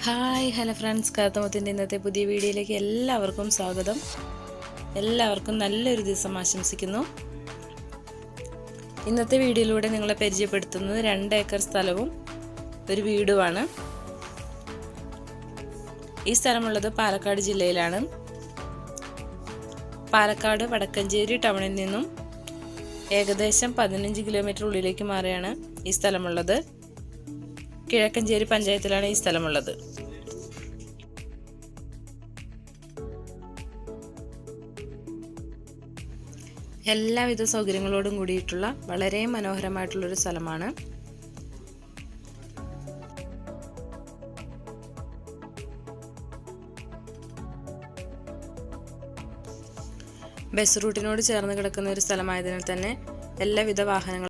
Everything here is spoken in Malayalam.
ഹായ് ഹലോ ഫ്രണ്ട്സ്, കാത്തമുത്തിൻ്റെ ഇന്നത്തെ പുതിയ വീഡിയോയിലേക്ക് എല്ലാവർക്കും സ്വാഗതം. എല്ലാവർക്കും നല്ലൊരു ദിവസം ആശംസിക്കുന്നു. ഇന്നത്തെ വീഡിയോയിലൂടെ നിങ്ങളെ പരിചയപ്പെടുത്തുന്നത് 2 ഏക്കർ സ്ഥലവും ഒരു വീടുമാണ്. ഈ സ്ഥലമുള്ളത് പാലക്കാട് ജില്ലയിലാണ്. പാലക്കാട് വടക്കഞ്ചേരി ടൗണിൽ നിന്നും ഏകദേശം 15 കിലോമീറ്റർ ഉള്ളിലേക്ക് മാറിയാണ് ഈ സ്ഥലമുള്ളത്. കിഴക്കഞ്ചേരി പഞ്ചായത്തിലാണ് ഈ സ്ഥലമുള്ളത്. എല്ലാവിധ സൗകര്യങ്ങളോടും കൂടിയിട്ടുള്ള വളരെ മനോഹരമായിട്ടുള്ളൊരു സ്ഥലമാണ്. ബസ് റൂട്ടിനോട് ചേർന്ന് കിടക്കുന്ന ഒരു സ്ഥലമായതിനാൽ തന്നെ എല്ലാവിധ വാഹനങ്ങളും